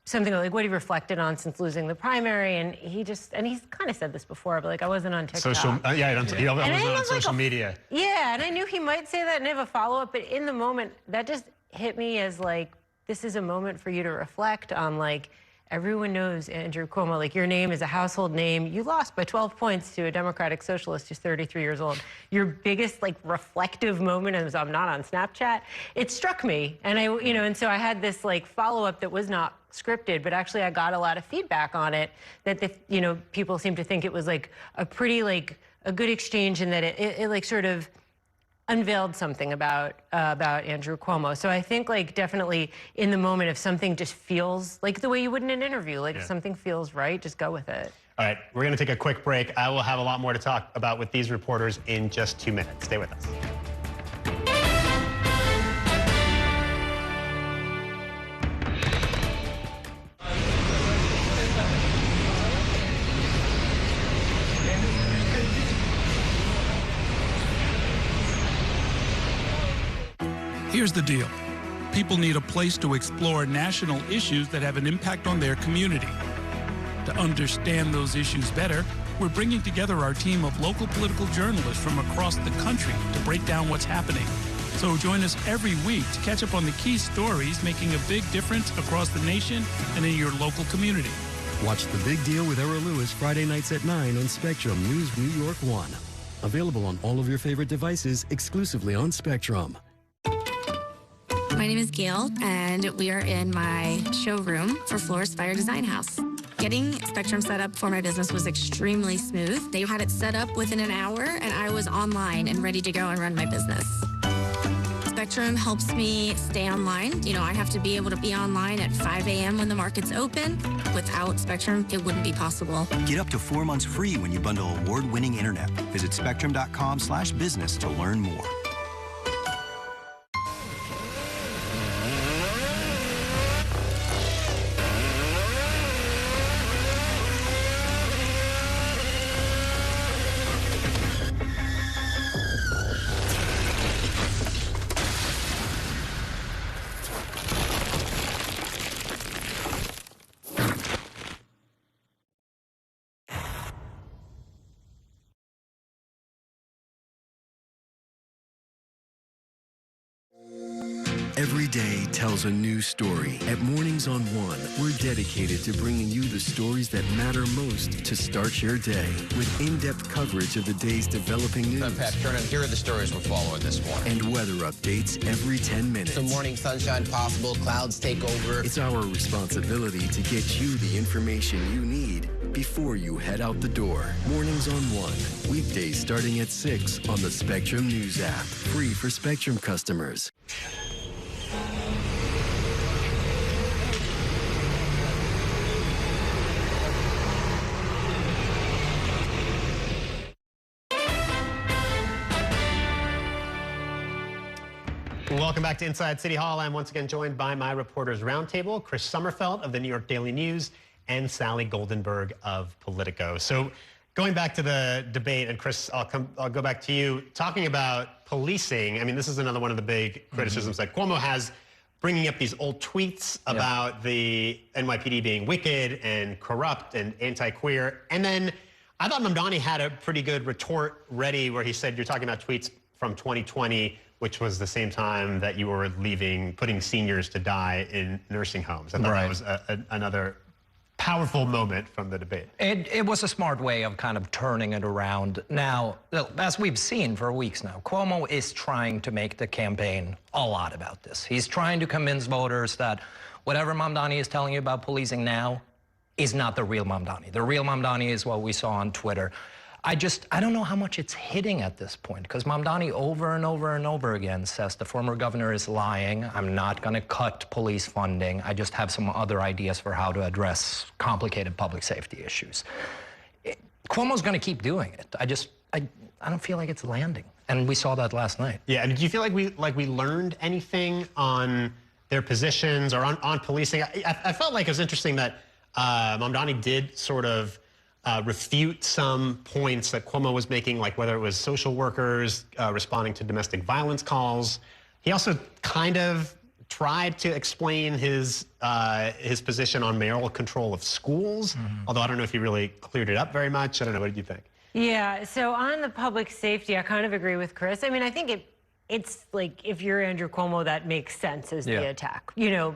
something like what he reflected on since losing the primary, and he's kind of said this before, but, like, I wasn't on TikTok. I wasn't on social media. Yeah, and I knew he might say that and have a follow-up, but in the moment, that just hit me as, like, this is a moment for you to reflect on, like, everyone knows Andrew Cuomo, like, your name is a household name. You lost by 12 points to a Democratic socialist who's 33 years old. Your biggest, like, reflective moment is I'm not on Snapchat. It struck me, and and so I had this, like, follow-up that was not scripted, but actually I got a lot of feedback on it that people seem to think it was, like, a pretty, like, a good exchange, and that it like sort of unveiled something about Andrew Cuomo. So I think, like, definitely in the moment, if something just feels like the way you would in an interview, like, if something feels right, just go with it. All right, we're going to take a quick break. I will have a lot more to talk about with these reporters in just 2 minutes. Stay with us. Here's the deal. People need a place to explore national issues that have an impact on their community. To understand those issues better, we're bringing together our team of local political journalists from across the country to break down what's happening. So join us every week to catch up on the key stories making a big difference across the nation and in your local community. Watch The Big Deal with Errol Lewis Friday nights at 9 on Spectrum News New York 1. Available on all of your favorite devices exclusively on Spectrum. My name is Gail, and we are in my showroom for Florist Fire Design House. Getting Spectrum set up for my business was extremely smooth. They had it set up within an hour, and I was online and ready to go and run my business. Spectrum helps me stay online. You know, I have to be able to be online at 5 a.m. when the market's open. Without Spectrum, it wouldn't be possible. Get up to 4 months free when you bundle award-winning internet. Visit spectrum.com/business to learn more. Every day tells a new story. At Mornings on One, we're dedicated to bringing you the stories that matter most to start your day. With in-depth coverage of the day's developing news. I'm Pat Kernan. Here are the stories we're following this morning. And weather updates every 10 minutes. Some morning sunshine possible, clouds take over. It's our responsibility to get you the information you need before you head out the door. Mornings on One, weekdays starting at 6 on the Spectrum News app. Free for Spectrum customers. Welcome back to Inside City Hall. I'm once again joined by my reporters Roundtable, Chris Sommerfeld of the New York Daily News, and Sally Goldenberg of Politico. So going back to the debate, and Chris, I'll go back to you. Talking about policing, I mean, this is another one of the big criticisms that Cuomo has, bringing up these old tweets about the NYPD being wicked and corrupt and anti-queer. And then I thought Mamdani had a pretty good retort ready where he said, you're talking about tweets from 2020, which was the same time that you were putting seniors to die in nursing homes. I thought that was another powerful moment from the debate. It was a smart way of kind of turning it around. Now, as we've seen for weeks now, Cuomo is trying to make the campaign a lot about this. He's trying to convince voters that whatever Mamdani is telling you about policing now is not the real Mamdani. The real Mamdani is what we saw on Twitter. I don't know how much it's hitting at this point, because Mamdani over and over and over again says the former governor is lying. I'm not going to cut police funding. I just have some other ideas for how to address complicated public safety issues. Cuomo's going to keep doing it. I don't feel like it's landing. And we saw that last night. Yeah, and did you feel like we learned anything on their positions or on policing? I felt like it was interesting that Mamdani did sort of refute some points that Cuomo was making, like whether it was social workers responding to domestic violence calls. He also kind of tried to explain his position on mayoral control of schools, although I don't know if he really cleared it up very much. I don't know. What did you think? Yeah, so on the public safety, I kind of agree with Chris. I mean, I think it's like, if you're Andrew Cuomo, that makes sense as the attack. You know,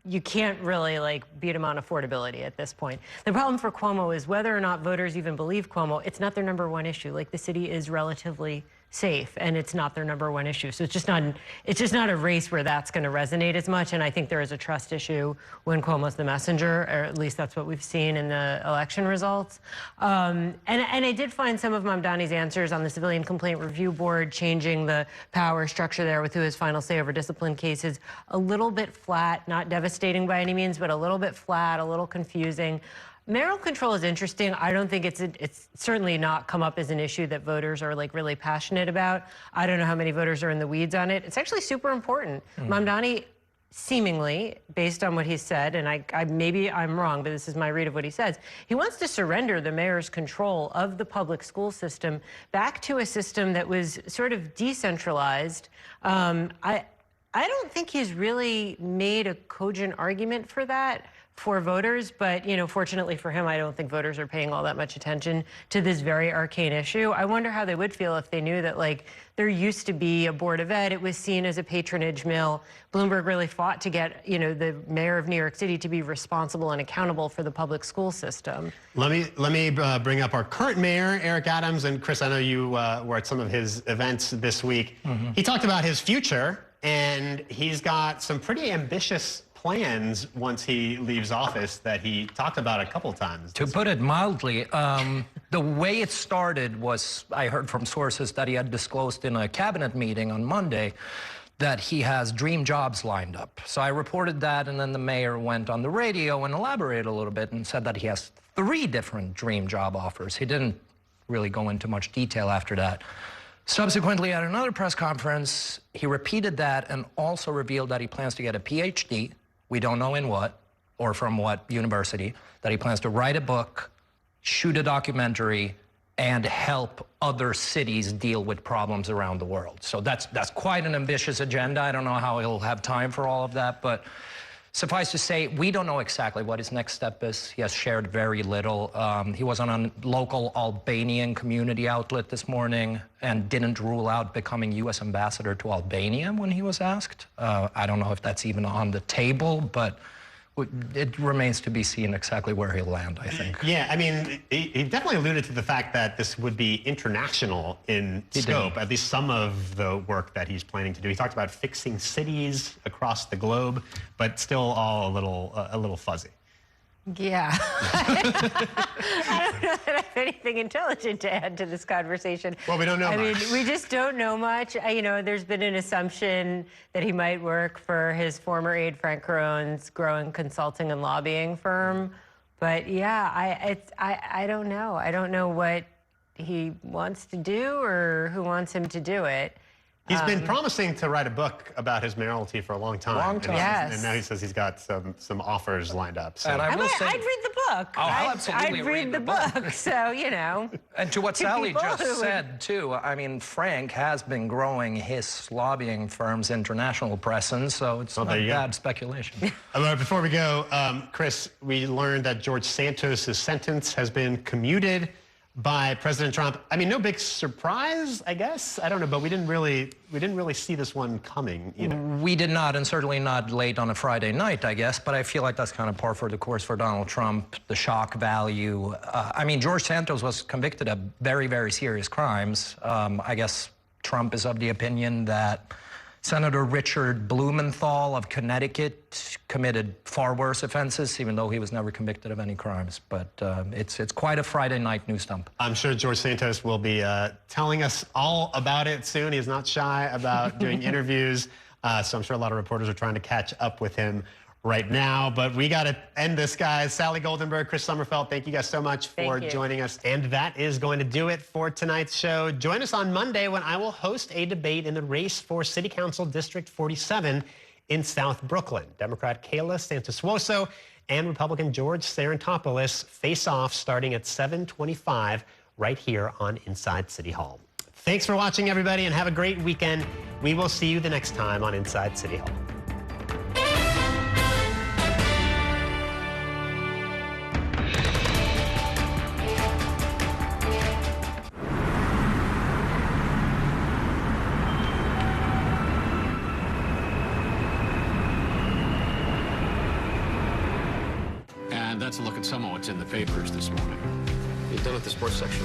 you can't really beat him on affordability at this point. The problem for Cuomo is whether or not voters even believe Cuomo, it's not their number one issue. Like, the city is relatively safe, and it's not their number one issue. So it's just not a race where that's going to resonate as much. And I think there is a trust issue when Cuomo's the messenger, or at least that's what we've seen in the election results. And I did find some of Mamdani's answers on the Civilian Complaint Review Board, changing the power structure there with who has final say over discipline cases, a little bit flat, not devastating by any means, but a little bit flat, a little confusing. Mayoral control is interesting. I don't think it's certainly not come up as an issue that voters are really passionate about. I don't know how many voters are in the weeds on it. It's actually super important. Mamdani, seemingly, based on what he said, and maybe I'm wrong, but this is my read of what he says, he wants to surrender the mayor's control of the public school system back to a system that was sort of decentralized. I don't think he's really made a cogent argument for that for voters, but, you know, fortunately for him, I don't think voters are paying all that much attention to this very arcane issue. I wonder how they would feel if they knew that, there used to be a Board of Ed. It was seen as a patronage mill. Bloomberg really fought to get, the mayor of New York City to be responsible and accountable for the public school system. Let me bring up our current mayor, Eric Adams. And Chris, I know you were at some of his events this week. He talked about his future, and he's got some pretty ambitious plans once he leaves office that he talked about a couple times. To put it mildly, the way it started was, I heard from sources that he had disclosed in a cabinet meeting on Monday that he has dream jobs lined up. So I reported that, and then the mayor went on the radio and elaborated a little bit and said that he has 3 different dream job offers. He didn't really go into much detail after that. Subsequently, at another press conference, he repeated that and also revealed that he plans to get a PhD. We don't know in what or from what university, that he plans to write a book, shoot a documentary, and help other cities deal with problems around the world. So that's quite an ambitious agenda. I don't know how he'll have time for all of that, but Suffice to say, we don't know exactly what his next step is. He has shared very little. He was on a local Albanian community outlet this morning and didn't rule out becoming U.S. ambassador to Albania when he was asked. I don't know if that's even on the table, but it remains to be seen exactly where he'll land, I think. Yeah, I mean, he definitely alluded to the fact that this would be international in scope, at least some of the work that he's planning to do. He talked about fixing cities across the globe, but still all a little fuzzy. Yeah. I don't know that I have anything intelligent to add to this conversation. Well, we don't know much. I mean, we just don't know much. You know, there's been an assumption that he might work for his former aide, Frank Caron's growing consulting and lobbying firm. But yeah, I don't know. I don't know what he wants to do or who wants him to do it. He's been promising to write a book about his mayoralty for a long time. Yes. And now he says he's got some offers lined up. So. And I'd read the book. Oh, I'll absolutely I'd read the book. So, you know. And to what Sally just said, too, I mean, Frank has been growing his lobbying firm's international presence, so it's not bad speculation. Before we go, Chris, we learned that George Santos' sentence has been commuted by President Trump. I mean, no big surprise, I guess. I don't know, but we didn't really see this one coming either. We did not, and certainly not late on a Friday night, I guess, but I feel like that's kind of par for the course for Donald Trump, the shock value. I mean, George Santos was convicted of very, very serious crimes. I guess Trump is of the opinion that Senator Richard Blumenthal of Connecticut committed far worse offenses, even though he was never convicted of any crimes. But it's quite a Friday night news dump. I'm sure George Santos will be telling us all about it soon. He's not shy about doing interviews, so I'm sure a lot of reporters are trying to catch up with him right now. But we got to end this, guys. Sally Goldenberg, Chris Sommerfeld, thank you guys so much for joining us. And that is going to do it for tonight's show. Join us on Monday when I will host a debate in the race for City Council District 47 in South Brooklyn. Democrat Kayla Santos-Woso and Republican George Sarantopoulos face off starting at 7:25 right here on Inside City Hall. Thanks for watching, everybody, and have a great weekend. We will see you the next time on Inside City Hall. And that's a look at some of what's in the papers this morning. You done with the sports section?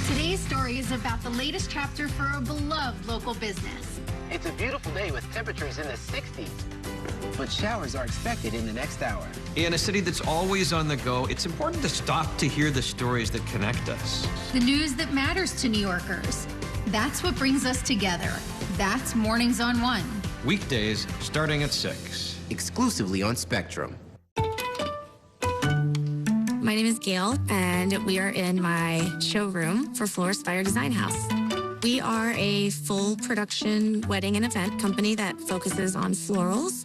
Today's story is about the latest chapter for a beloved local business. It's a beautiful day with temperatures in the 60s. But showers are expected in the next hour. In a city that's always on the go, it's important to stop to hear the stories that connect us. The news that matters to New Yorkers. That's what brings us together. That's Mornings on One. Weekdays starting at 6. Exclusively on Spectrum. My name is Gail, and we are in my showroom for Florist Fire Design House. We are a full production wedding and event company that focuses on florals.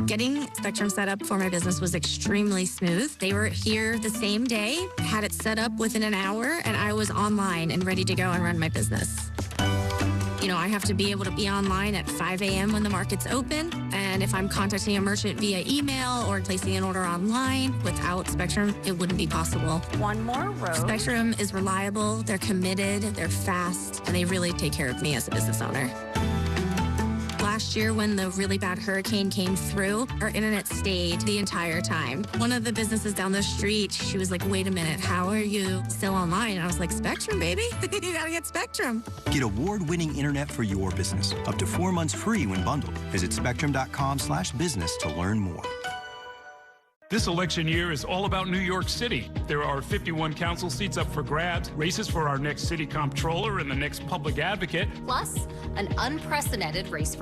Getting Spectrum set up for my business was extremely smooth. They were here the same day, had it set up within an hour, and I was online and ready to go and run my business. You know, I have to be able to be online at 5 a.m. when the market's open. And if I'm contacting a merchant via email or placing an order online, without Spectrum, it wouldn't be possible. One more row. Spectrum is reliable, they're committed, they're fast, and they really take care of me as a business owner. Last year, when the really bad hurricane came through, our internet stayed the entire time. One of the businesses down the street, she was like, wait a minute, how are you still online? And I was like, Spectrum, baby. You gotta get Spectrum. Get award-winning internet for your business. Up to 4 months free when bundled. Visit spectrum.com/business to learn more. This election year is all about New York City. There are 51 council seats up for grabs, races for our next city comptroller and the next public advocate. Plus, an unprecedented race for